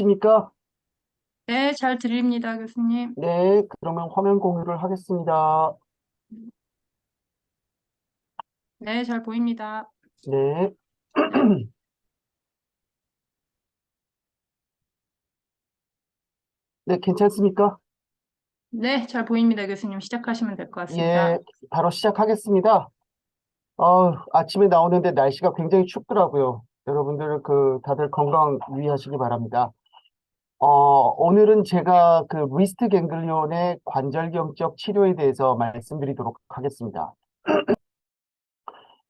십니까? 네, 잘 들립니다, 교수님. 네, 그러면 화면 공유를 하겠습니다. 네, 잘 보입니다. 네, 네, 괜찮습니까? 네, 잘 보입니다, 교수님. 시작하시면 될 것 예, 같습니다. 바로 시작하겠습니다. 아침에 나오는데 날씨가 굉장히 춥더라고요. 여러분들 다들 건강 유의하시기 바랍니다. 오늘은 제가 그 리스트 갱글리온의 관절경적 치료에 대해서 말씀드리도록 하겠습니다.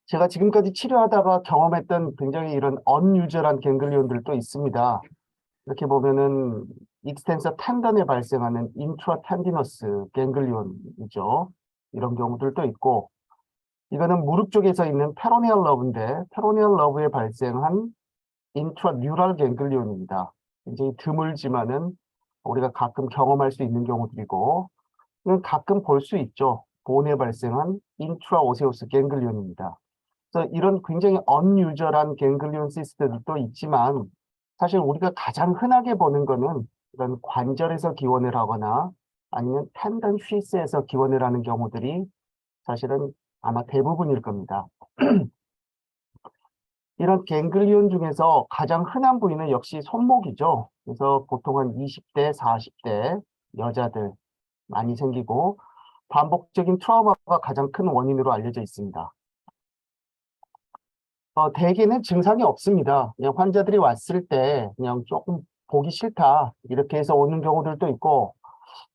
제가 지금까지 치료하다가 경험했던 굉장히 이런 언유절한 갱글리온들도 있습니다. 이렇게 보면은 익스텐서 텐던에 발생하는 인트라 텐디너스 갱글리온이죠. 이런 경우들도 있고, 이거는 무릎 쪽에서 있는 페로니얼 러브인데 페로니얼 러브에 발생한 인트라 뉴럴 갱글리온입니다. 굉장히 드물지만은 우리가 가끔 경험할 수 있는 경우들이고, 이건 가끔 볼 수 있죠. 본에 발생한 인트라 오세우스 갱글리온입니다. 그래서 이런 굉장히 언유절한 갱글리온 시스템도 있지만 사실 우리가 가장 흔하게 보는 거는 이런 관절에서 기원을 하거나 아니면 텐던 쉬스에서 기원을 하는 경우들이 사실은 아마 대부분일 겁니다. 이런 갱글리온 중에서 가장 흔한 부위는 역시 손목이죠. 그래서 보통 한 20대, 40대 여자들 많이 생기고 반복적인 트라우마가 가장 큰 원인으로 알려져 있습니다. 대개는 증상이 없습니다. 그냥 환자들이 왔을 때 그냥 조금 보기 싫다 이렇게 해서 오는 경우들도 있고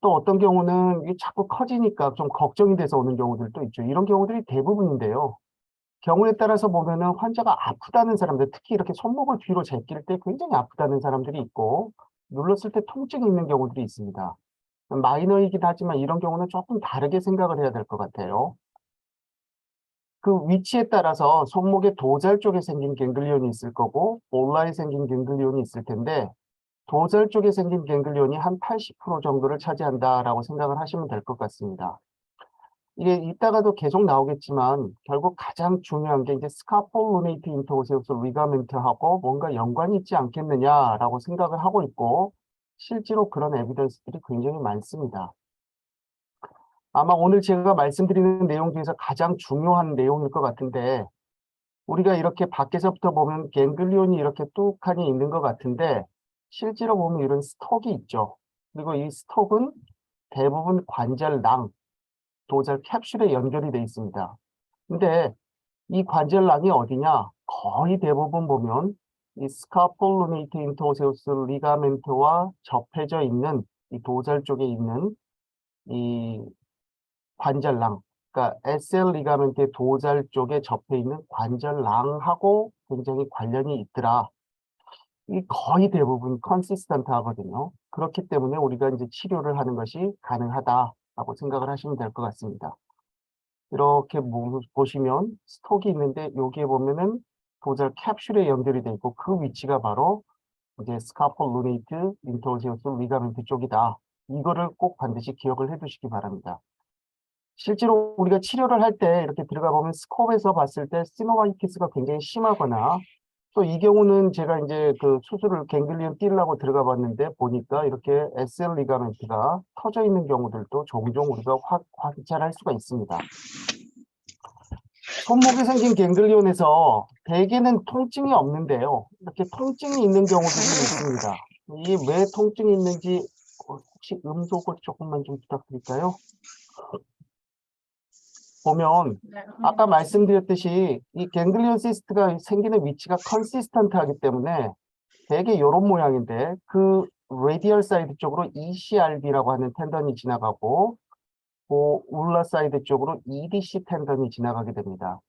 또 어떤 경우는 이게 자꾸 커지니까 좀 걱정이 돼서 오는 경우들도 있죠. 이런 경우들이 대부분인데요. 경우에 따라서 보면은 환자가 아프다는 사람들, 특히 이렇게 손목을 뒤로 제낄 때 굉장히 아프다는 사람들이 있고 눌렀을 때 통증이 있는 경우들이 있습니다. 마이너이긴 하지만 이런 경우는 조금 다르게 생각을 해야 될 것 같아요. 그 위치에 따라서 손목의 도잘 쪽에 생긴 갱글리온이 있을 거고 올라에 생긴 갱글리온이 있을 텐데 도잘 쪽에 생긴 갱글리온이 한 80% 정도를 차지한다라고 생각을 하시면 될 것 같습니다. 이게 이따가도 계속 나오겠지만 결국 가장 중요한 게 이제 스카폴루네이트 인터오세우스 리가멘트하고 뭔가 연관이 있지 않겠느냐라고 생각을 하고 있고 실제로 그런 에비던스들이 굉장히 많습니다. 아마 오늘 제가 말씀드리는 내용 중에서 가장 중요한 내용일 것 같은데 우리가 이렇게 밖에서부터 보면 갱글리온이 이렇게 뚝하니 있는 것 같은데 실제로 보면 이런 스톡이 있죠. 그리고 이 스톡은 대부분 관절낭, 도잘 캡슐에 연결이 되어 있습니다. 근데 이 관절낭이 어디냐? 거의 대부분 보면 이 스카폴루네이트 인터오세우스 리가멘트와 접해져 있는 이 도잘 쪽에 있는 이 관절낭, 그러니까 SL 리가멘트의 도잘 쪽에 접해 있는 관절낭하고 굉장히 관련이 있더라. 이 거의 대부분 컨시스턴트 하거든요. 그렇기 때문에 우리가 이제 치료를 하는 것이 가능하다라고 생각을 하시면 될 것 같습니다. 이렇게 보시면 스톡이 있는데 여기에 보면은 도잘 캡슐에 연결이 되어 있고 그 위치가 바로 이제 스카폴루네이트 인터오세우스 리가멘트 쪽이다. 이거를 꼭 반드시 기억을 해 두시기 바랍니다. 실제로 우리가 치료를 할 때 이렇게 들어가 보면 스콥에서 봤을 때 시노바이티스가 굉장히 심하거나 또 이 경우는 제가 이제 그 수술을 갱글리온 띄려고 들어가 봤는데 보니까 이렇게 SL 리가멘트가 터져 있는 경우들도 종종 우리가 관찰할 수가 있습니다. 손목에 생긴 갱글리온에서 대개는 통증이 없는데요. 이렇게 통증이 있는 경우들이 있습니다. 이게 왜 통증이 있는지 혹시 음속을 조금만 좀 부탁드릴까요? 보면 네, 아까 확인하겠습니다. 말씀드렸듯이 이 갱글리온 시스트가 생기는 위치가 컨시스턴트하기 때문에 되게 이런 모양인데 그 레디얼 사이드 쪽으로 ECRB라고 하는 텐던이 지나가고 그 울라 사이드 쪽으로 EDC 텐던이 지나가게 됩니다.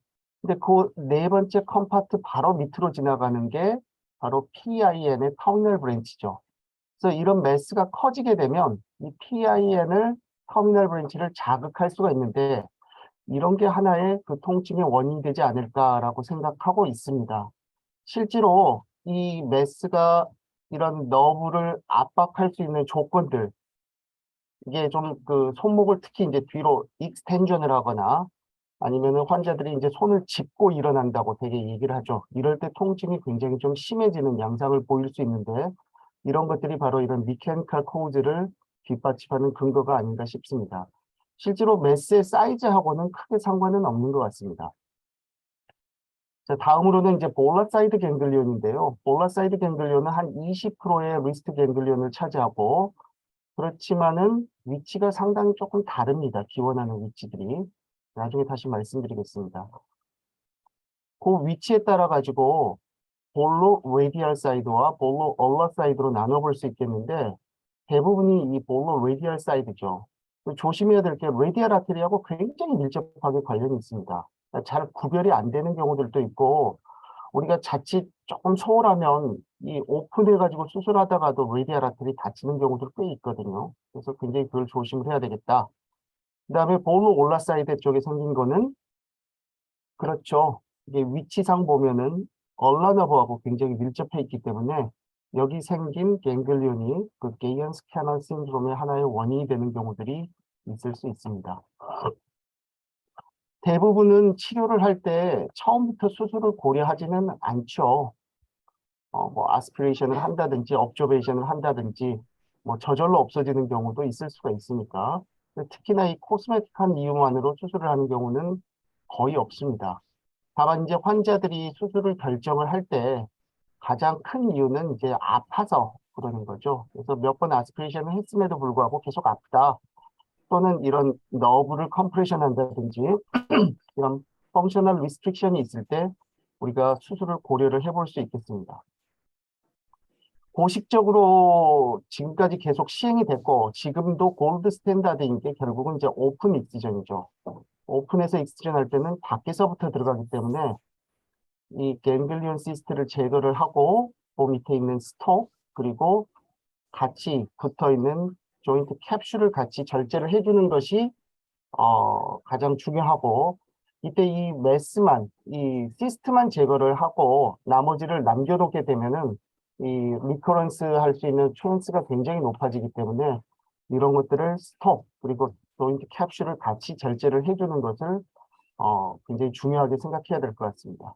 근데 그 네 번째 컴파트 바로 밑으로 지나가는 게 바로 PIN의 터미널 브랜치죠. 그래서 이런 매스가 커지게 되면 이 PIN을 터미널 브랜치를 자극할 수가 있는데 이런 게 하나의 그 통증의 원인이 되지 않을까라고 생각하고 있습니다. 실제로 이 메스가 이런 너브를 압박할 수 있는 조건들, 이게 좀 그 손목을 특히 이제 뒤로 익스텐전을 하거나 아니면은 환자들이 이제 손을 짚고 일어난다고 되게 얘기를 하죠. 이럴 때 통증이 굉장히 좀 심해지는 양상을 보일 수 있는데 이런 것들이 바로 이런 미케니컬 코즈를 뒷받침하는 근거가 아닌가 싶습니다. 실제로 매스의 사이즈하고는 크게 상관은 없는 것 같습니다. 자, 다음으로는 이제 볼라사이드 갱글리온인데요. 볼라사이드 갱글리온은 한 20%의 리스트 갱글리온을 차지하고, 그렇지만은 위치가 상당히 조금 다릅니다. 기원하는 위치들이. 나중에 다시 말씀드리겠습니다. 그 위치에 따라 가지고 볼로 레디알 사이드와 볼로 얼러 사이드로 나눠볼 수 있겠는데, 대부분이 이 볼로 레디알 사이드죠. 조심해야 될 게 레디알 아테리하고 굉장히 밀접하게 관련이 있습니다. 잘 구별이 안 되는 경우들도 있고, 우리가 자칫 조금 소홀하면 이 오픈해가지고 수술하다가도 레디알 아테리 다치는 경우도 꽤 있거든요. 그래서 굉장히 그걸 조심을 해야 되겠다. 그 다음에 볼로 올라 사이드 쪽에 생긴 거는, 그렇죠. 이게 위치상 보면은 얼라너브하고 굉장히 밀접해 있기 때문에 여기 생긴 갱글리온이 그 게이언스 캐널 신드롬의 하나의 원인이 되는 경우들이 있을 수 있습니다. 대부분은 치료를 할 때 처음부터 수술을 고려하지는 않죠. 뭐 아스피레이션을 한다든지 업저베이션을 한다든지 뭐 저절로 없어지는 경우도 있을 수가 있으니까, 특히나 이 코스메틱한 이유만으로 수술을 하는 경우는 거의 없습니다. 다만 이제 환자들이 수술을 결정을 할 때 가장 큰 이유는 이제 아파서 그러는 거죠. 그래서 몇 번 아스피레이션을 했음에도 불구하고 계속 아프다. 또는 이런 너브를 컴프레션 한다든지 이런 펑셔널 리스트릭션이 있을 때 우리가 수술을 고려를 해볼 수 있겠습니다. 공식적으로 지금까지 계속 시행이 됐고, 지금도 골드 스탠다드인 게 결국은 이제 오픈 익스전이죠. 오픈에서 익스전 할 때는 밖에서부터 들어가기 때문에 이 갱글리온 시스트를 제거를 하고 그 밑에 있는 스톡 그리고 같이 붙어 있는 조인트 캡슐을 같이 절제를 해주는 것이 가장 중요하고, 이때 이 메스만 이 시스트만 제거를 하고 나머지를 남겨놓게 되면은 이 리커런스 할 수 있는 찬스가 굉장히 높아지기 때문에 이런 것들을 스톡 그리고 조인트 캡슐을 같이 절제를 해주는 것을 굉장히 중요하게 생각해야 될 것 같습니다.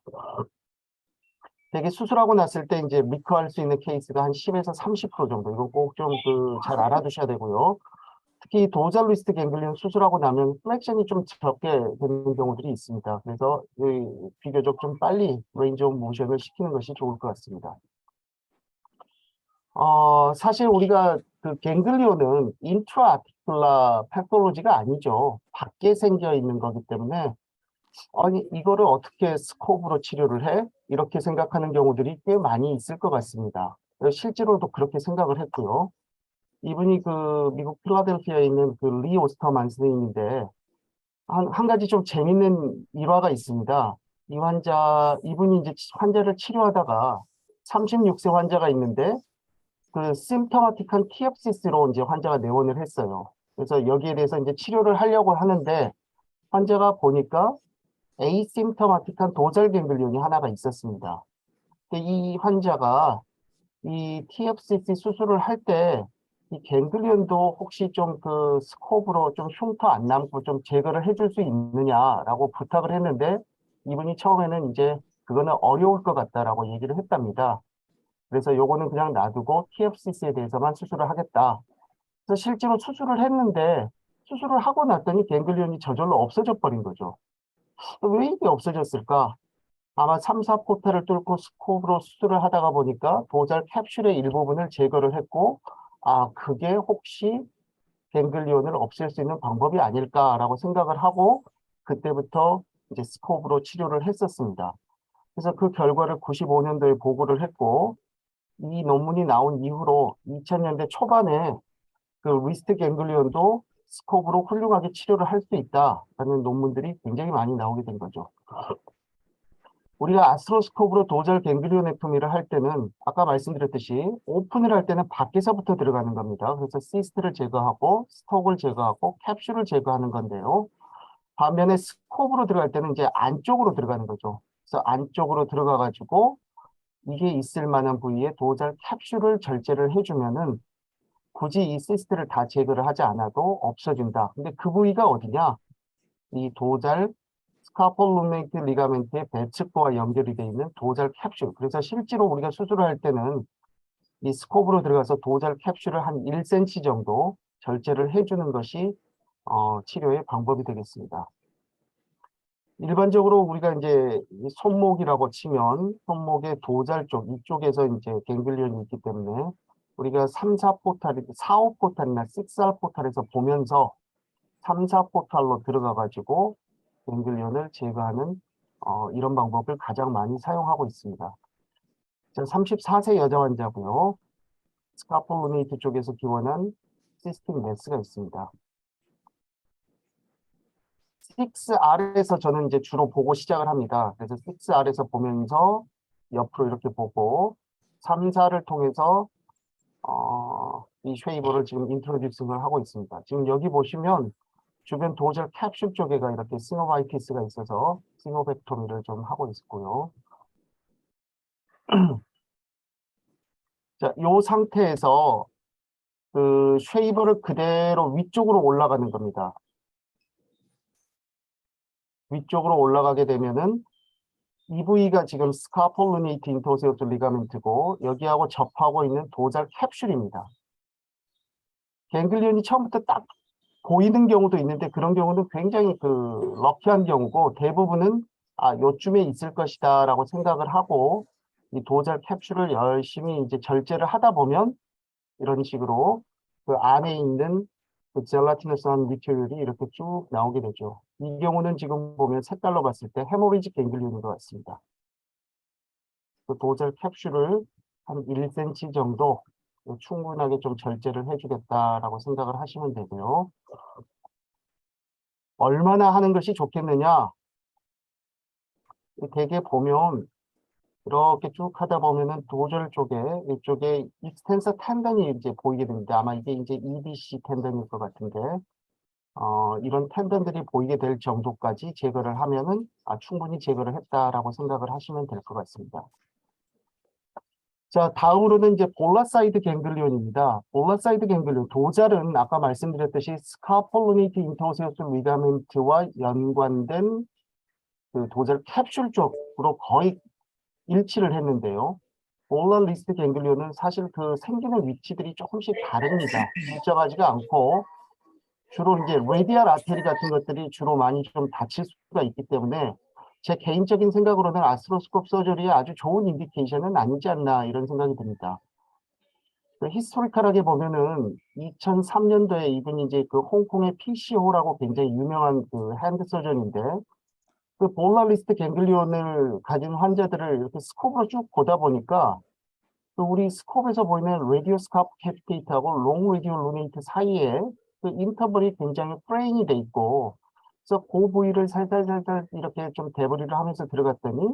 되게 수술하고 났을 때 이제 리커할 수 있는 케이스가 한 10에서 30% 정도. 이거 꼭 좀 잘 알아두셔야 되고요. 특히 도잘 리스트 갱글리온 수술하고 나면 플렉션이 좀 적게 되는 경우들이 있습니다. 그래서 비교적 좀 빨리 레인지 오브 모션을 시키는 것이 좋을 것 같습니다. 사실 우리가 그 갱글리온은 인트라아티큘라 패톨로지가 아니죠. 밖에 생겨 있는 거기 때문에 아니, 이거를 어떻게 스코프로 치료를 해? 이렇게 생각하는 경우들이 꽤 많이 있을 것 같습니다. 실제로도 그렇게 생각을 했고요. 이분이 그 미국 필라델피아에 있는 그 리 오스터만 선생님인데, 한 가지 좀 재밌는 일화가 있습니다. 이분이 이제 환자를 치료하다가 36세 환자가 있는데, 그 심토마틱한 티업시스로 이제 환자가 내원을 했어요. 그래서 여기에 대해서 이제 치료를 하려고 하는데, 환자가 보니까 에이심토마틱한 도잘 갱글리온이 하나가 있었습니다. 근데 이 환자가 이 TFCC 수술을 할 때 이 갱글리온도 혹시 좀 그 스코프로 좀 흉터 안 남고 좀 제거를 해줄 수 있느냐라고 부탁을 했는데, 이분이 처음에는 이제 그거는 어려울 것 같다라고 얘기를 했답니다. 그래서 요거는 그냥 놔두고 TFCC에 대해서만 수술을 하겠다. 그래서 실제로 수술을 했는데 수술을 하고 났더니 갱글리온이 저절로 없어져 버린 거죠. 왜 이게 없어졌을까? 아마 3, 4포탈을 뚫고 스코프로 수술을 하다가 보니까 도잘 캡슐의 일부분을 제거를 했고, 그게 혹시 갱글리온을 없앨 수 있는 방법이 아닐까라고 생각을 하고, 그때부터 이제 스코프로 치료를 했었습니다. 그래서 그 결과를 95년도에 보고를 했고, 이 논문이 나온 이후로 2000년대 초반에 그 리스트 갱글리온도 스코프로 훌륭하게 치료를 할 수 있다라는 논문들이 굉장히 많이 나오게 된 거죠. 우리가 아스트로스코프로 도잘 갱글리오넥토미를 할 때는 아까 말씀드렸듯이 오픈을 할 때는 밖에서부터 들어가는 겁니다. 그래서 시스트를 제거하고 스톡을 제거하고 캡슐을 제거하는 건데요. 반면에 스코프로 들어갈 때는 이제 안쪽으로 들어가는 거죠. 그래서 안쪽으로 들어가 가지고 이게 있을 만한 부위에 도잘 캡슐을 절제를 해주면은 굳이 이 시스트를 다 제거를 하지 않아도 없어진다. 근데 그 부위가 어디냐? 이 도잘 스카폴루메이트 리가멘트의 배측부와 연결이 되어 있는 도잘 캡슐. 그래서 실제로 우리가 수술을 할 때는 이 스코프로 들어가서 도잘 캡슐을 한 1cm 정도 절제를 해주는 것이 치료의 방법이 되겠습니다. 일반적으로 우리가 이제 이 손목이라고 치면 손목의 도잘 쪽 이쪽에서 이제 갱글리온이 있기 때문에 우리가 3, 4포탈, 4, 5포탈이나 6, 4포탈에서 보면서 3, 4포탈로 들어가 가지고 갱글리온을 제거하는 이런 방법을 가장 많이 사용하고 있습니다. 34세 여자 환자고요. 스카폴루네이트 쪽에서 기원한 시스템 매스가 있습니다. 6R에서 저는 이제 주로 보고 시작을 합니다. 그래서 6R에서 보면서 옆으로 이렇게 보고 3, 4를 통해서 이 쉐이버를 지금 인트로듀싱을 하고 있습니다. 지금 여기 보시면 주변 도젤 캡슐 쪽에가 이렇게 시노바이티스가 있어서 시노벡토미를 좀 하고 있고요. 자, 이 상태에서 그 쉐이버를 그대로 위쪽으로 올라가는 겁니다. 위쪽으로 올라가게 되면은 이 부위가 지금 스카폴루네이트 인터오세오스 리가멘트고 여기하고 접하고 있는 도잘 캡슐입니다. 갱글리온이 처음부터 딱 보이는 경우도 있는데 그런 경우는 굉장히 그 럭키한 경우고 대부분은 요쯤에 있을 것이다 라고 생각을 하고 이 도잘 캡슐을 열심히 이제 절제를 하다 보면 이런 식으로 그 안에 있는 그 젤라티너스한 미테리얼이 이렇게 쭉 나오게 되죠. 이 경우는 지금 보면 색깔로 봤을 때 헤모리직 갱글리온인 것 같습니다. 그 도잘 캡슐을 한 1cm 정도 충분하게 좀 절제를 해주겠다라고 생각을 하시면 되고요. 얼마나 하는 것이 좋겠느냐? 대개 보면 이렇게 쭉 하다 보면은 도절 쪽에 이쪽에 익스텐서 텐던이 이제 보이게 됩니다. 아마 이게 이제 EDC 텐던일 것 같은데 이런 텐던들이 보이게 될 정도까지 제거를 하면은 충분히 제거를 했다라고 생각을 하시면 될 것 같습니다. 자, 다음으로는 이제 볼라사이드 갱글리온입니다. 볼라사이드 갱글리온, 도잘은 아까 말씀드렸듯이 스카폴루네이트 인터오세우스 리가멘트와 연관된 그 도잘 캡슐 쪽으로 거의 일치를 했는데요. 볼라 리스트 갱글리온은 사실 그 생기는 위치들이 조금씩 다릅니다. 일정하지가 않고 주로 이제 레디알 아테리 같은 것들이 주로 많이 좀 다칠 수가 있기 때문에 제 개인적인 생각으로는 아스트로스콥 서저리의 아주 좋은 인디케이션은 아니지 않나 이런 생각이 듭니다. 히스토리컬하게 보면은 2003년도에 이분이 이제 그 홍콩의 PC호라고 굉장히 유명한 그 핸드 서전인데 그 볼라리스트 갱글리온을 가진 환자들을 이렇게 스코프로 쭉 보다 보니까 그 우리 스코프에서 보이는 라디오 스카프 캐피테이트하고 롱 라디오 루네이트 사이에 그 인터벌이 굉장히 프레인이 돼 있고 그래서 그 부위를 살살살살 이렇게 좀 대부리를 하면서 들어갔더니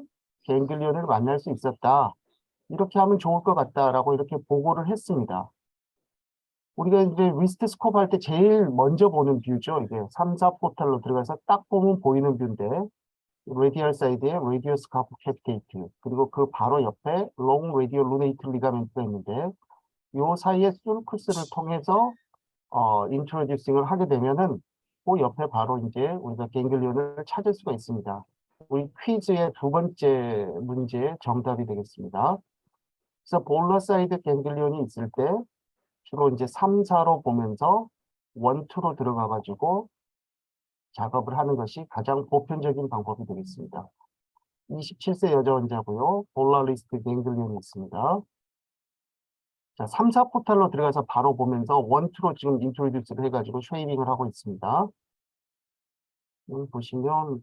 갱글리온을 만날 수 있었다. 이렇게 하면 좋을 것 같다라고 이렇게 보고를 했습니다. 우리가 이제 리스트 스코프 할 때 제일 먼저 보는 뷰죠. 이게 3, 4 포탈로 들어가서 딱 보면 보이는 뷰인데 라디얼 사이드에 라디오 스카프 캐피테이트 그리고 그 바로 옆에 롱 라디오 루네이트 리가멘트가 있는데 이 사이에 술쿠스를 통해서 인트로듀싱을 하게 되면은 그 옆에 바로 이제 우리가 갱글리온을 찾을 수가 있습니다. 우리 퀴즈의 두 번째 문제의 정답이 되겠습니다. 그래서 볼러 사이드 갱글리온이 있을 때 주로 이제 3, 4로 보면서 1, 2로 들어가 가지고 작업을 하는 것이 가장 보편적인 방법이 되겠습니다. 27세 여자 환자고요. 볼라리스트 갱글리온이 있습니다. 자, 3, 4 포탈로 들어가서 바로 보면서 1, 2로 지금 인트로듀스를 해가지고 쉐이빙을 하고 있습니다. 여기 보시면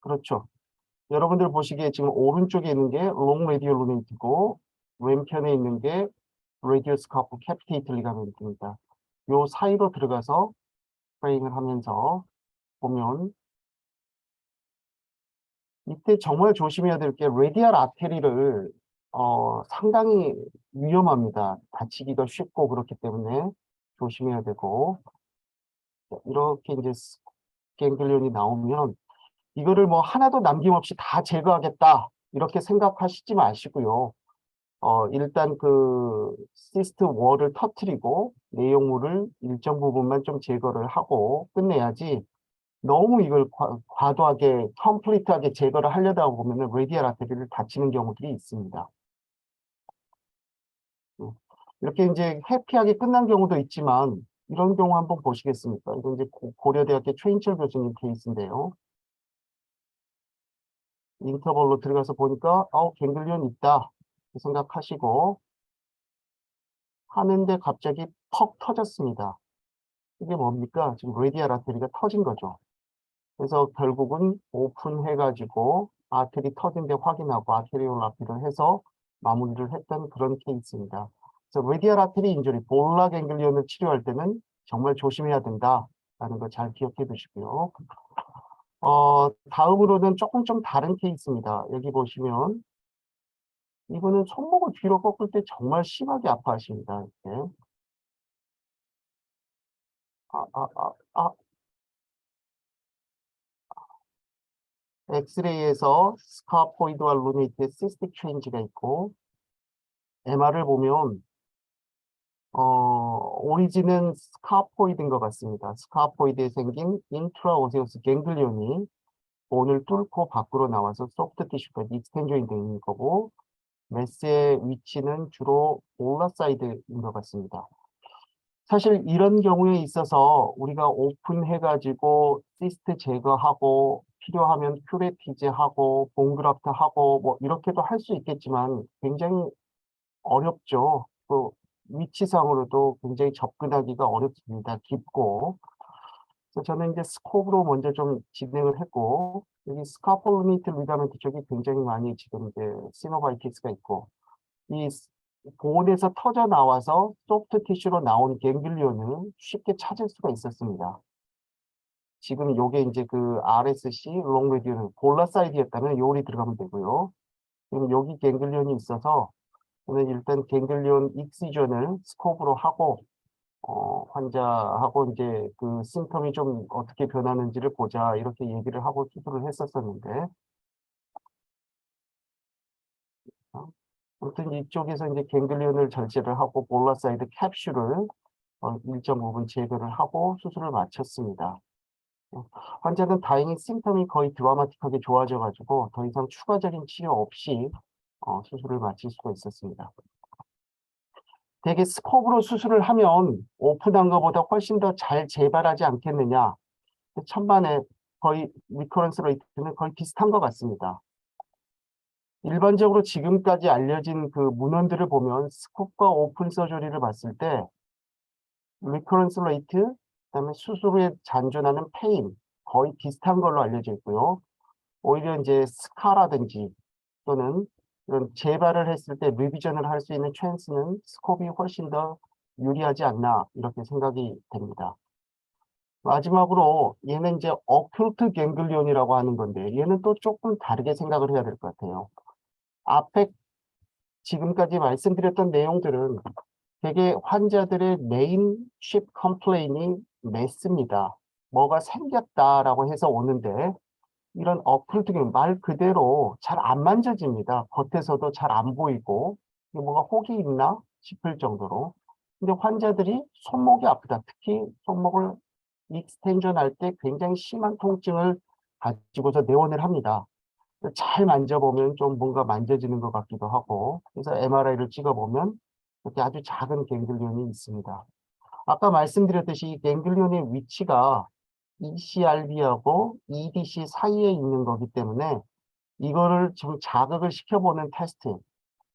그렇죠. 여러분들 보시기에 지금 오른쪽에 있는 게 롱 라디오 루멘트고 왼편에 있는 게 라디오 스카프 캐피테이트 리가멘트입니다. 요 사이로 들어가서 프레임을 하면서 보면 이때 정말 조심해야 될 게 라디알 아테리를 상당히 위험합니다. 다치기가 쉽고 그렇기 때문에 조심해야 되고 이렇게 이제 갱글리온이 나오면 이거를 뭐 하나도 남김없이 다 제거하겠다 이렇게 생각하시지 마시고요. 일단 그 시스트 월을 터트리고 내용물을 일정 부분만 좀 제거를 하고 끝내야지 너무 이걸 과도하게 컴플리트하게 제거를 하려다 보면은 레디알 아테리를 다치는 경우들이 있습니다. 이렇게 이제 해피하게 끝난 경우도 있지만 이런 경우 한번 보시겠습니까? 이건 이제 고려대학교 최인철 교수님 케이스인데요. 인터벌로 들어가서 보니까 갱글리온 있다 생각하시고 하는데 갑자기 퍽 터졌습니다. 이게 뭡니까? 지금 레디알 아테리가 터진 거죠. 그래서 결국은 오픈해가지고 아테리 터진 데 확인하고 아테리올 아피를 해서 마무리를 했던 그런 케이스입니다. 그래서 레디알 아테리 인jury, 볼라 갱글리온을 치료할 때는 정말 조심해야 된다라는 거 잘 기억해 두시고요. 다음으로는 조금 좀 다른 케이스입니다. 여기 보시면 이분은 손목을 뒤로 꺾을 때 정말 심하게 아파하십니다. 이렇게. 아, 아, 아, 아. 엑스레이에서 스카포이드와 루네이트의 시스틱 체인지가 있고 MR을 보면 오리진은 스카포이드인 것 같습니다. 스카포이드에 생긴 인트라오세우스 갱글리온이 본을 뚫고 밖으로 나와서 소프트 티슈까지 익스텐전이 되어 있는 거고 메스의 위치는 주로 올라 사이드인 것 같습니다. 사실 이런 경우에 있어서 우리가 오픈해가지고 시스트 제거하고 필요하면 큐레티제하고 본그라프트하고 뭐 이렇게도 할 수 있겠지만 굉장히 어렵죠. 또 위치상으로도 굉장히 접근하기가 어렵습니다. 깊고. 그래서 저는 이제 스코프로 먼저 좀 진행을 했고 여기 스카폴리니트 리가멘트 쪽이 굉장히 많이 지금 이제 시노바이티스가 있고 이 본에서 터져 나와서 소프트 티슈로 나온 갱글리온을 쉽게 찾을 수가 있었습니다. 지금 요게 이제 그 RSC 롱레디오는 볼라 사이드였다면 요리 들어가면 되고요. 지금 여기 갱글리온이 있어서 저는 일단 갱글리온 익시전을 스코프로 하고 환자하고 이제 그 심텀이 좀 어떻게 변하는지를 보자 이렇게 얘기를 하고 수술을 했었었는데 어, 아무튼 이쪽에서 이제 갱글리온을 절제를 하고 볼라 사이드 캡슐을 일정 부분 제거를 하고 수술을 마쳤습니다. 어, 환자는 다행히 심텀이 거의 드라마틱하게 좋아져가지고 더 이상 추가적인 치료 없이 수술을 마칠 수가 있었습니다. 되게 스코프로 수술을 하면 오픈한 것보다 훨씬 더 잘 재발하지 않겠느냐. 천만에 거의 리커런스 레이트는 거의 비슷한 것 같습니다. 일반적으로 지금까지 알려진 그 문헌들을 보면 스코프와 오픈 서저리를 봤을 때 리커런스 레이트, 그다음에 수술 후에 잔존하는 페인 거의 비슷한 걸로 알려져 있고요. 오히려 이제 스카라든지 또는 이런 재발을 했을 때 리비전을 할 수 있는 찬스는 스코프이 훨씬 더 유리하지 않나 이렇게 생각이 됩니다. 마지막으로 얘는 이제 어큐트 갱글리온이라고 하는 건데 얘는 또 조금 다르게 생각을 해야 될 것 같아요. 앞에 지금까지 말씀드렸던 내용들은 되게 환자들의 메인 쉽 컴플레인이 메스입니다. 뭐가 생겼다라고 해서 오는데 이런 어플트 말 그대로 잘 안 만져집니다. 겉에서도 잘 안 보이고 이게 뭐가 혹이 있나 싶을 정도로. 근데 환자들이 손목이 아프다. 특히 손목을 익스텐션 할 때 굉장히 심한 통증을 가지고서 내원을 합니다. 잘 만져보면 좀 뭔가 만져지는 것 같기도 하고 그래서 MRI를 찍어보면 이렇게 아주 작은 갱글리온이 있습니다. 아까 말씀드렸듯이 이 갱글리온의 위치가 ECRB하고 EDC 사이에 있는 거기 때문에 이거를 좀 자극을 시켜보는 테스트,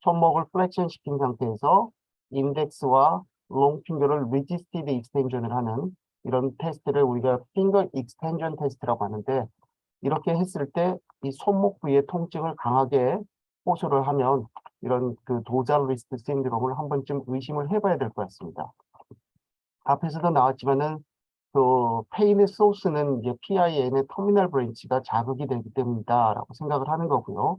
손목을 플렉션 시킨 상태에서 인덱스와 롱핑거를 리지스티드 익스텐션을 하는 이런 테스트를 우리가 핑거 익스텐션 테스트라고 하는데 이렇게 했을 때 이 손목 부위의 통증을 강하게 호소를 하면 이런 그 도잘 리스트 신드롬을 한 번쯤 의심을 해봐야 될 것 같습니다. 앞에서도 나왔지만은 그 페인의 소스는 이제 PIN의 터미널 브랜치가 자극이 되기 때문이다라고 생각을 하는 거고요.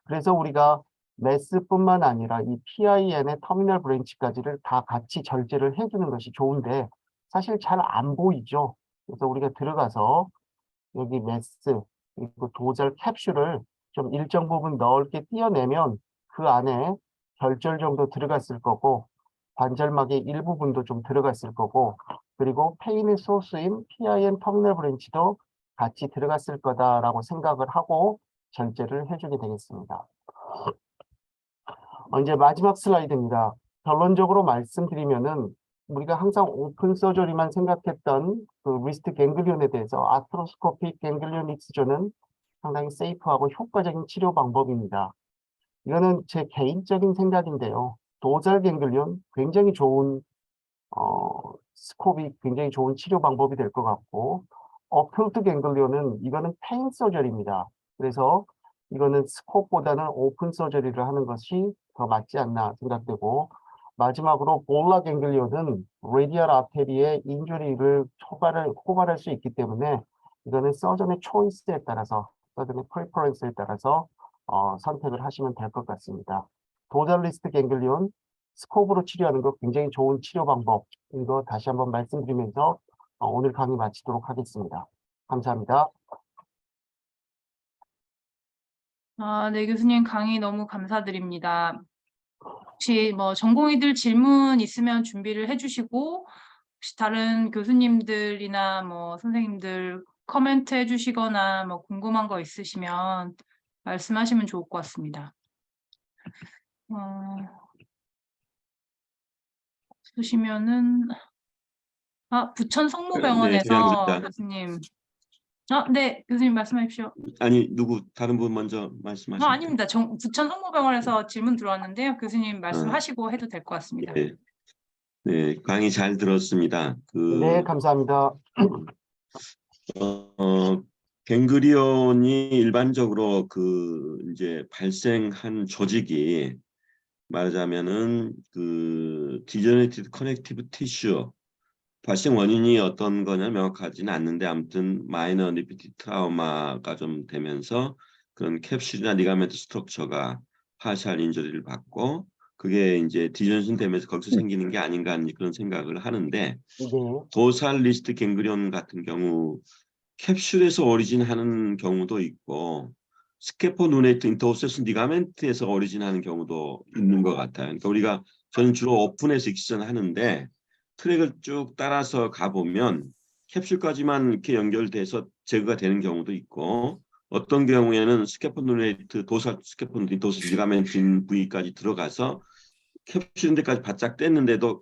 그래서 우리가 메스뿐만 아니라 이 PIN의 터미널 브랜치까지를 다 같이 절제를 해주는 것이 좋은데 사실 잘 안 보이죠. 그래서 우리가 들어가서 여기 메스 그리고 도잘 캡슐을 좀 일정 부분 넓게 띄어내면 그 안에 결절 정도 들어갔을 거고 관절막의 일부분도 좀 들어갔을 거고 그리고 페인의 소스인 PIN 터미널 브랜치도 같이 들어갔을 거다라고 생각을 하고 절제를 해주게 되겠습니다. 이제 마지막 슬라이드입니다. 결론적으로 말씀드리면은 우리가 항상 오픈 서저리만 생각했던 그 리스트 갱글리온에 대해서 아트로스코픽 갱글리온 익스전은 상당히 세이프하고 효과적인 치료 방법입니다. 이거는 제 개인적인 생각인데요. 도잘 갱글리온 굉장히 좋은 스콥이 굉장히 좋은 치료 방법이 될 것 같고, 어큐트 갱글리온은 이거는 페인 서저리입니다. 그래서 이거는 스콥보다는 오픈 서저리를 하는 것이 더 맞지 않나 생각되고, 마지막으로 볼라 갱글리온은 레디얼 아테리의 인주리를 호발할 수 있기 때문에 이거는 서전의 초이스에 따라서, 서전의 프리퍼런스에 따라서 선택을 하시면 될 것 같습니다. 도잘리스트 갱글리온 스코프로 치료하는 거 굉장히 좋은 치료 방법. 이거 다시 한번 말씀드리면서 오늘 강의 마치도록 하겠습니다. 감사합니다. 네, 교수님 강의 너무 감사드립니다. 혹시 뭐 전공의들 질문 있으면 준비를 해주시고, 혹시 다른 교수님들이나 뭐 선생님들 코멘트 해주시거나 뭐 궁금한 거 있으시면 말씀하시면 좋을 것 같습니다. 없으시면은 부천 네, 성모병원에서 교수님. 교수님. 네, 교수님 말씀하십시오. 아니, 다른 분 먼저 말씀하시면 아닙니다. 부천 성모병원에서 질문 들어왔는데요. 교수님 말씀하시고 해도 될 것 같습니다. 네, 네, 강의 잘 들었습니다. 네, 감사합니다. 갱그리온이 일반적으로 이제 발생한 조직이 말하자면은 디저너티브 커넥티브 티슈 발생 원인이 어떤 거냐 명확하지는 않는데 아무튼 마이너 리피티 트라우마가 좀 되면서 그런 캡슐이나 리가멘트 스트럭처가 파셜 인저리를 받고 그게 이제 디전션 되면서 거기서 생기는 게 아닌가 하는 그런 생각을 하는데 네. 도살 리스트 갱그리온 같은 경우 캡슐에서 오리진하는 경우도 있고 스케포 누네이트 인터오세스 리가멘트에서 오리진하는 경우도 있는 것 같아요. 그러니까 저는 주로 오픈해서 익스전하는데 트랙을 쭉 따라서 가보면 캡슐까지만 이렇게 연결돼서 제거가 되는 경우도 있고 어떤 경우에는 스케폰누레이트 도살 스케폰누레이트 도살 리가멘트 부위까지 들어가서 캡슐인데까지 바짝 뗐는데도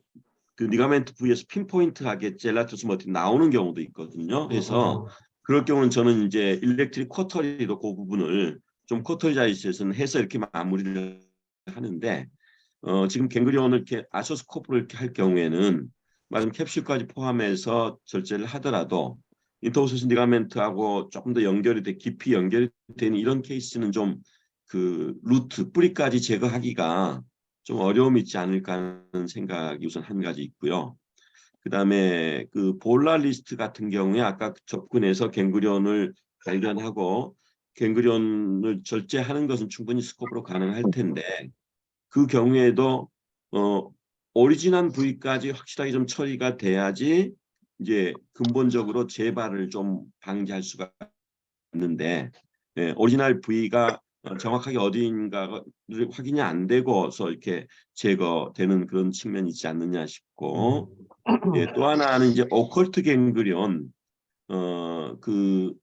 그 리가멘트 부위에서 핀포인트하게 젤라토스 머티 나오는 경우도 있거든요. 그래서 그럴 경우는 저는 이제 일렉트릭 쿼터리로 그 부분을 좀 쿼터리자이스에서는 해서 이렇게 마무리를 하는데 지금 갱그리온을 이렇게 아소스코프로 이렇게 할 경우에는 말하자면 캡슐까지 포함해서 절제를 하더라도 인터오세스 리가멘트하고 조금 더 깊이 연결이 되는 이런 케이스는 좀 루트 뿌리까지 제거하기가 좀 어려움이 있지 않을까 하는 생각이 우선 한 가지 있고요. 그다음에 볼라리스트 같은 경우에 아까 접근해서 갱그리온을 발견하고 갱그리온을 절제하는 것은 충분히 스코프로 가능할 텐데 그 경우에도 오리진한 부위까지 확실하게 좀 처리가 돼야지 이제 근본적으로 재발을 좀 방지할 수가 있는데 오리지널 부위가 정확하게 어디인가를 확인이 안 되고서 이렇게 제거되는 그런 측면이 있지 않느냐 싶고 또 하나는 이제 오컬트 갱그리온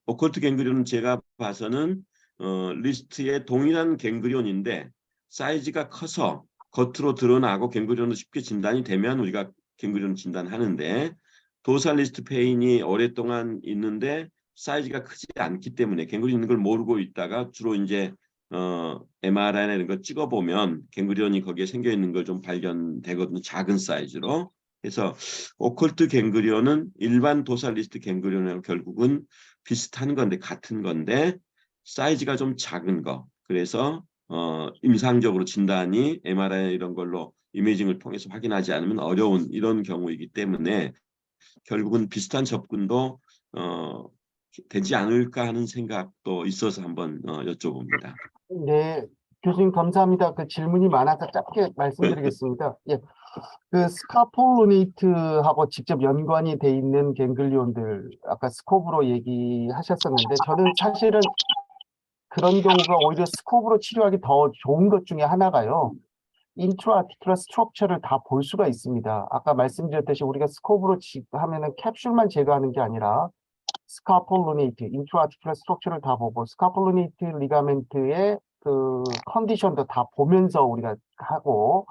오컬트 갱그리온은 제가 봐서는 리스트에 동일한 갱그리온인데 사이즈가 커서 겉으로 드러나고 갱그리온도 쉽게 진단이 되면 우리가 갱그리온 진단하는데 도살 리스트 페인이 오랫동안 있는데 사이즈가 크지 않기 때문에 갱그리온 있는 걸 모르고 있다가 주로 이제 MRI나 이런 거 찍어보면 갱그리온이 거기에 생겨 있는 걸 좀 발견되거든요. 작은 사이즈로. 그래서 오컬트 갱그리온은 일반 도살 리스트 갱그리온하고 결국은 비슷한 건데 같은 건데 사이즈가 좀 작은 거. 그래서 임상적으로 진단이 MRI 이런 걸로 이미징을 통해서 확인하지 않으면 어려운 이런 경우이기 때문에 결국은 비슷한 접근도 되지 않을까 하는 생각도 있어서 한번 여쭤봅니다. 네, 교수님 감사합니다. 그 질문이 많아서 짧게 말씀드리겠습니다. 예, 스카폴로네이트하고 직접 연관이 돼 있는 갱글리온들 아까 스코브로 얘기하셨었는데 저는 사실은 그런 경우가 오히려 스코브로 치료하기 더 좋은 것 중에 하나가요. 인트라아티큘러 스트럭처를 다 볼 수가 있습니다. 아까 말씀드렸듯이 우리가 스코브로 하면은 캡슐만 제거하는 게 아니라 스카폴로네이트, 인트라아티큘러 스트럭처를 다 보고 스카폴로네이트 리가멘트의 컨디션도 다 보면서 우리가 하고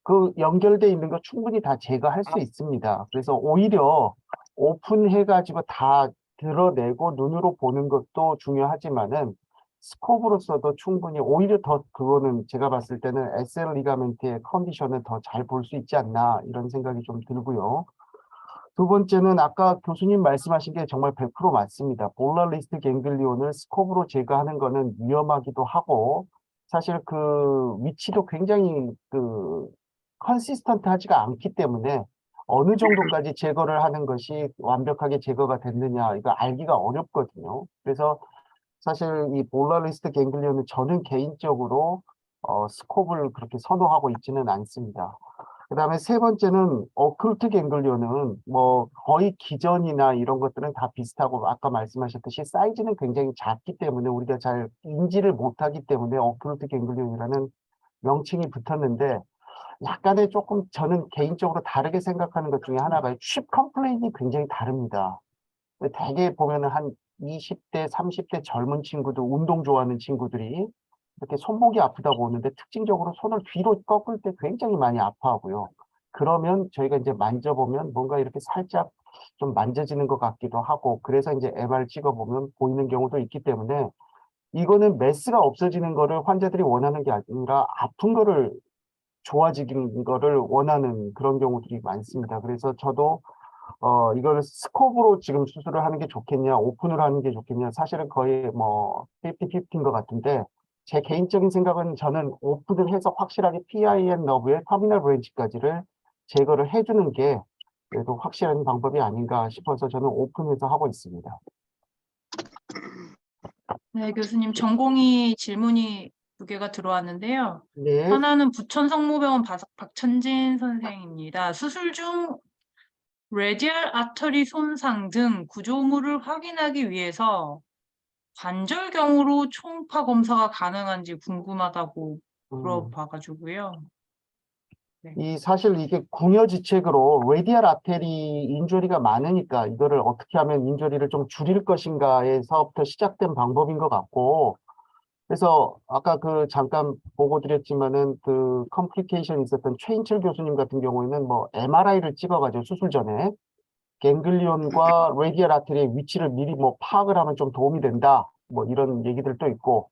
그 연결돼 있는 거 충분히 다 제거할 수 있습니다. 그래서 오히려 오픈해가지고 다 드러내고 눈으로 보는 것도 중요하지만은 스코브로서도 충분히 오히려 더 그거는 제가 봤을 때는 SL 리가멘트의 컨디션을 더 잘 볼 수 있지 않나 이런 생각이 좀 들고요. 두 번째는 아까 교수님 말씀하신 게 정말 100% 맞습니다. 볼라리스트 갱글리온을 스코브로 제거하는 거는 위험하기도 하고 사실 그 위치도 굉장히 그 컨시스턴트하지가 않기 때문에 어느 정도까지 제거를 하는 것이 완벽하게 제거가 됐느냐 이거 알기가 어렵거든요. 그래서 사실 이 볼라리스트 갱글리온은 저는 개인적으로 스코브를 그렇게 선호하고 있지는 않습니다. 그다음에 세 번째는 어클트 갱글리온은 뭐 거의 기전이나 이런 것들은 다 비슷하고 아까 말씀하셨듯이 사이즈는 굉장히 작기 때문에 우리가 잘 인지를 못하기 때문에 어클트 갱글리온이라는 명칭이 붙었는데 약간의 조금 저는 개인적으로 다르게 생각하는 것 중에 하나가 칩 컴플레인이 굉장히 다릅니다. 대개 보면은 한 20대, 30대 젊은 친구들, 운동 좋아하는 친구들이 이렇게 손목이 아프다고 오는데 특징적으로 손을 뒤로 꺾을 때 굉장히 많이 아파하고요. 그러면 저희가 이제 만져보면 뭔가 이렇게 살짝 좀 만져지는 것 같기도 하고 그래서 이제 MR 찍어보면 보이는 경우도 있기 때문에 이거는 메스가 없어지는 거를 환자들이 원하는 게 아니라 아픈 거를 좋아지는 거를 원하는 그런 경우들이 많습니다. 그래서 저도 이걸 스코브로 지금 수술을 하는 게 좋겠냐, 오픈을 하는 게 좋겠냐, 사실은 거의 뭐, 50-50인 것 같은데, 제 개인적인 생각은 저는 오픈을 해서 확실하게 PIN 너브의 터미널 브랜치까지를 제거를 해주는 게 그래도 확실한 방법이 아닌가 싶어서 저는 오픈해서 하고 있습니다. 네, 교수님 전공의 질문이 두 개가 들어왔는데요. 네, 하나는 부천성모병원 박천진 선생입니다. 수술 중 레디얼 아터리 손상 등 구조물을 확인하기 위해서 관절경으로 초음파 검사가 가능한지 궁금하다고 물어봐가지고요. 사실 이게 궁여지책으로 레디얼 아테리 인조리가 많으니까 이거를 어떻게 하면 인조리를 좀 줄일 것인가에서부터 시작된 방법인 것 같고, 그래서 아까 그 잠깐 보고 드렸지만은 그 컴플리케이션 있었던 최인철 교수님 같은 경우에는 뭐 MRI를 찍어가지고 수술 전에 갱글리온과 레디얼 아테리의 위치를 미리 뭐 파악을 하면 좀 도움이 된다. 뭐 이런 얘기들도 있고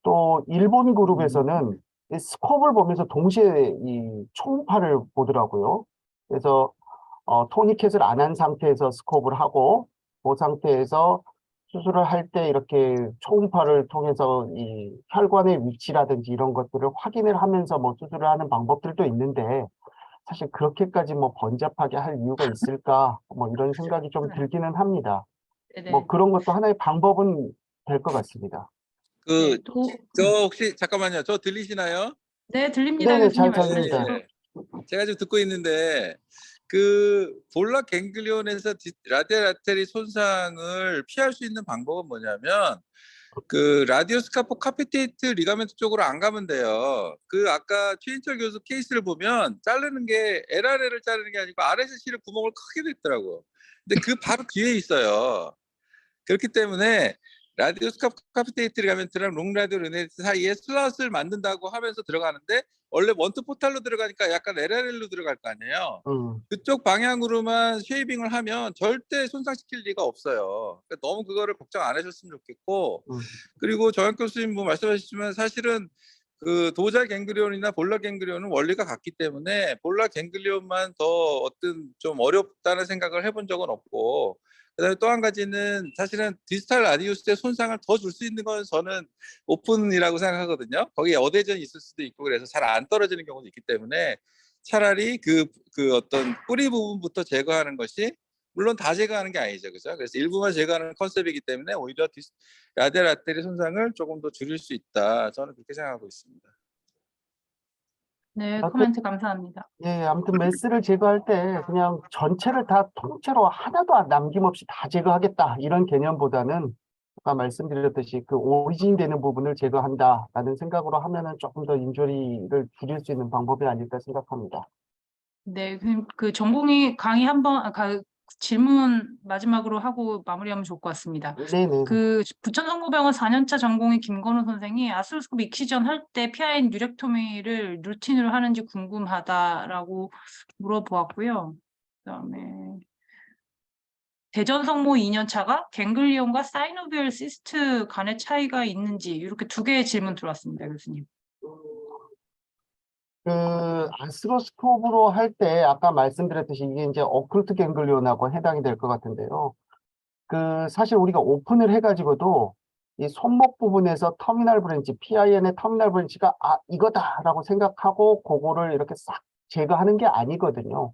또 일본 그룹에서는 이 스코프를 보면서 동시에 이 초음파를 보더라고요. 그래서 토니켓을 안 한 상태에서 스코프를 하고 그 상태에서 수술을 할 때 이렇게 초음파를 통해서 이 혈관의 위치라든지 이런 것들을 확인을 하면서 뭐 수술을 하는 방법들도 있는데 사실 그렇게까지 뭐 번잡하게 할 이유가 있을까 뭐 이런 생각이 좀 들기는 합니다. 네네. 뭐 그런 것도 하나의 방법은 될 것 같습니다. 네, 저 혹시 잠깐만요. 저 들리시나요? 네, 들립니다, 네네, 교수님 잘 말씀해 들립니다. 주세요. 제가 지금 듣고 있는데 그 볼락 갱글리온에서 라디얼 아테리 손상을 피할 수 있는 방법은 뭐냐면 그 라디오스카포 카피테이트 리가멘트 쪽으로 안 가면 돼요. 그 아까 최인철 교수 케이스를 보면 자르는 게 LRL을 자르는 게 아니고 RSC를 구멍을 크게 냈더라고. 근데 그 바로 뒤에 있어요. 그렇기 때문에 라디오스카프 카피테이트 리가멘트랑 롱라디오 르네트 사이에 슬롯을 만든다고 하면서 들어가는데 원래 원투 포탈로 들어가니까 약간 LRL로 들어갈 거 아니에요. 그쪽 방향으로만 쉐이빙을 하면 절대 손상시킬 리가 없어요. 그러니까 너무 그거를 걱정 안 하셨으면 좋겠고, 그리고 정학 교수님 뭐 말씀하셨지만 사실은 그 도자 갱글리온이나 볼라 갱글리온은 원리가 같기 때문에 볼라 갱글리온만 더 어떤 좀 어렵다는 생각을 해본 적은 없고, 그다음에 또 한 가지는 사실은 디지털 라디우스의 손상을 더 줄 수 있는 건 저는 오픈이라고 생각하거든요. 거기에 어대전이 있을 수도 있고 그래서 잘 안 떨어지는 경우도 있기 때문에 차라리 그 어떤 뿌리 부분부터 제거하는 것이, 물론 다 제거하는 게 아니죠, 그죠? 그래서 일부만 제거하는 컨셉이기 때문에 오히려 라디얼 아테리 손상을 조금 더 줄일 수 있다. 저는 그렇게 생각하고 있습니다. 네, 아, 코멘트 감사합니다. 예, 아무튼 메스를 제거할 때 그냥 전체를 다 통째로 하나도 남김없이 다 제거하겠다 이런 개념보다는 아까 말씀드렸듯이 그 오리진 되는 부분을 제거한다라는 생각으로 하면은 조금 더 인조리를 줄일 수 있는 방법이 아닐까 생각합니다. 네, 그 전공의 강의 한번 질문 마지막으로 하고 마무리하면 좋을 것 같습니다. 네네. 그 부천성모병원 4년차 전공의 김건우 선생이 아스로스코프 익시전 할 때 PIN 뉴렉토미를 루틴으로 하는지 궁금하다라고 물어보았고요. 그다음에 대전성모 2년차가 갱글리온과 사이노비얼 시스트 간의 차이가 있는지 이렇게 두 개의 질문 들어왔습니다, 교수님. 그 아스로스코프로 할 때 아까 말씀드렸듯이 이게 이제 어클트 갱글리온하고 해당이 될 것 같은데요. 그 사실 우리가 오픈을 해가지고도 이 손목 부분에서 터미널 브랜치, PIN의 터미널 브랜치가 이거다라고 생각하고 그거를 이렇게 싹 제거하는 게 아니거든요.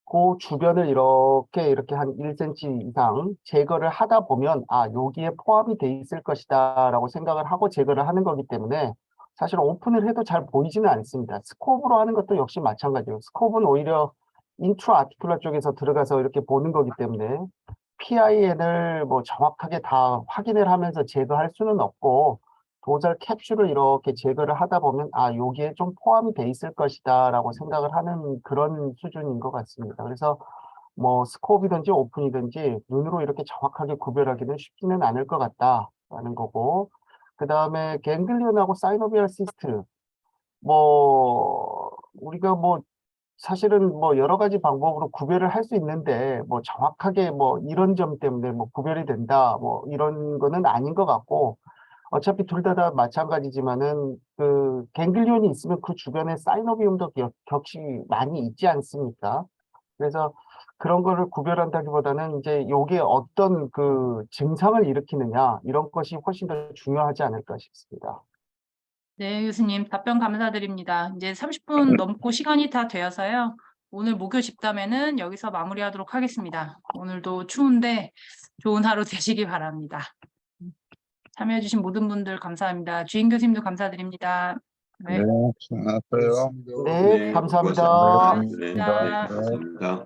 그 주변을 이렇게 한 1cm 이상 제거를 하다 보면 여기에 포함이 돼 있을 것이다라고 생각을 하고 제거를 하는 거기 때문에 사실 오픈을 해도 잘 보이지는 않습니다. 스코프로 하는 것도 역시 마찬가지예요. 스코프는 오히려 인트라 아티큘러 쪽에서 들어가서 이렇게 보는 거기 때문에 PIN을 뭐 정확하게 다 확인을 하면서 제거할 수는 없고 도잘 캡슐을 이렇게 제거를 하다 보면 여기에 좀 포함이 돼 있을 것이다라고 생각을 하는 그런 수준인 것 같습니다. 그래서 뭐 스코프이든지 오픈이든지 눈으로 이렇게 정확하게 구별하기는 쉽지는 않을 것 같다라는 거고, 그 다음에 갱글리온하고 사이노비얼 시스트, 뭐 우리가 뭐 사실은 뭐 여러 가지 방법으로 구별을 할 수 있는데 뭐 정확하게 뭐 이런 점 때문에 뭐 구별이 된다 뭐 이런 거는 아닌 것 같고, 어차피 둘 다 마찬가지지만은 그 갱글리온이 있으면 그 주변에 사이노비움도 격시 많이 있지 않습니까? 그래서 그런 거를 구별한다기보다는 이제 요게 어떤 그 증상을 일으키느냐 이런 것이 훨씬 더 중요하지 않을까 싶습니다. 네, 교수님 답변 감사드립니다. 이제 30분 넘고 시간이 다 되어서요. 오늘 목요 집담회는 여기서 마무리하도록 하겠습니다. 오늘도 추운데 좋은 하루 되시기 바랍니다. 참여해주신 모든 분들 감사합니다. 주인 교수님도 감사드립니다. 네. 네, 수고하셨어요. 네, 감사합니다. 수고하셨습니다. 네, 감사합니다.